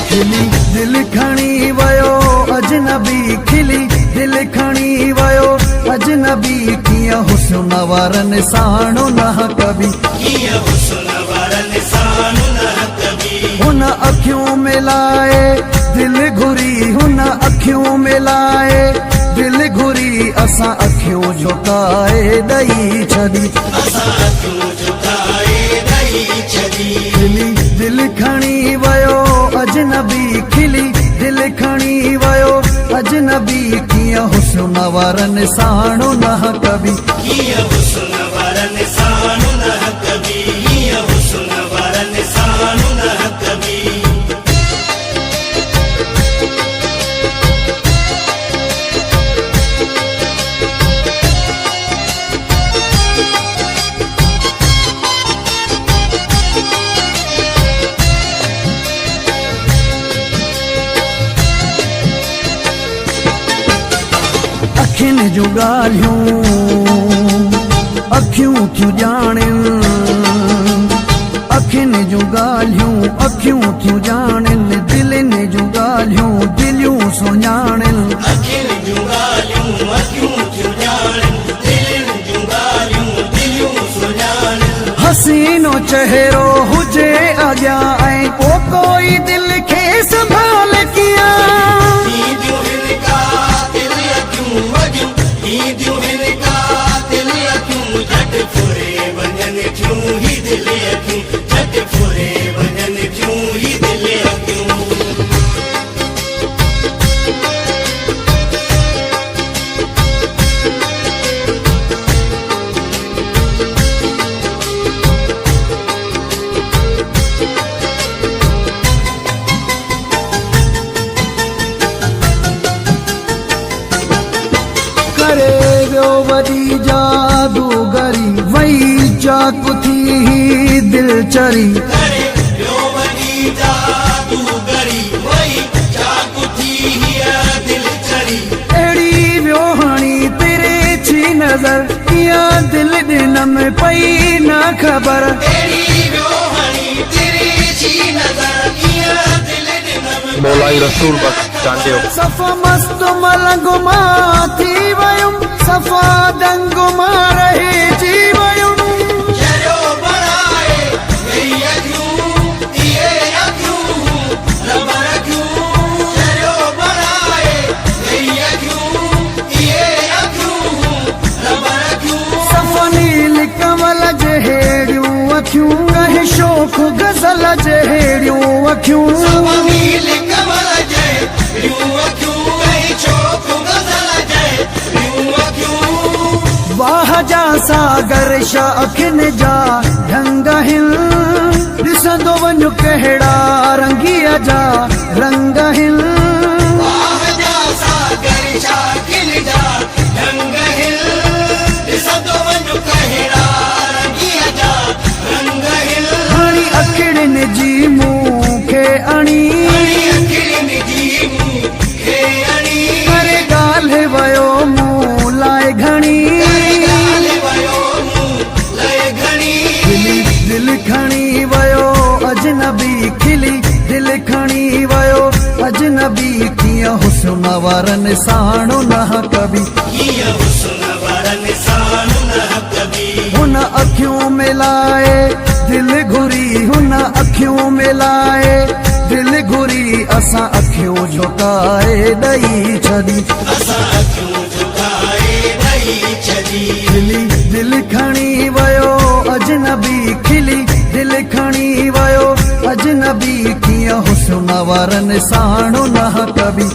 खिली दिल खणी वयो अजनबी, खिली दिल खणी वयो अजनबी, कीअं हुस्न वारनि साणो न कभी, हुन अखियूं मिलाए दिल घुरी, हुन अखियूं मिलाए दिल घुरी, असां अखियूं झुकाए ॾई छॾी, खिली दिल खणी वयो अजनबी, खिली दिल खणी वयो अजनबी, कीअं हुस्न वारनि साणो न कभी, अखियुनि जूं ॻाल्हियूं अखियूं थियूं ॼाणनि, अखियुनि जूं ॻाल्हियूं अखियूं थियूं ॼाणनि, दिलनि जूं ॻाल्हियूं दिलियूं सुञाणनि, हसीनो चहिरो हुजे अॻियां ऐं को कोई दिल खे संभाल किया, करे वियो वॾी जादूगरी, वई चाकू थी दिल चरी, अहिड़ी वियो हाणी तेरे छी नज़र, इहा दिल ॾिन में पई न ख़बर, मौलाई रसूल बख्श चांडियो, सफ़ा मस्त मलंग मां थी वयुम, सफ़ा दंग मां रहिजी वयुम, सफ़ा नील कमल जहिड़ियूं अखियूं, कहीं शोख गज़ल जहिड़ियूं अखियूं, वाह जा सागर शाह अखियुनि जा ढंग हिन, ॾिसंदो वञु कहिड़ा रंगीअ जा रंग हिन, हाणी अखियुनि जी मूं खे अणी, करे ॻाल्हि वयो मूं लाइ घणी, दिल खणी वयो अजनबी, खिली दिल खणी वयो अजनबी, कीअं हुस्न वारनि साणो न कभी, हुन अखियूं मिलाए दिल घुरी, हुन अखियूं मिलाए दिल घुरी, असां अखियूं झुकाए ॾई छॾी, खिली दिल खणी वयो अजनबी, खिली दिल खणी वयो अजनबी, कीअं हुस्न वारनि साणो न कभी।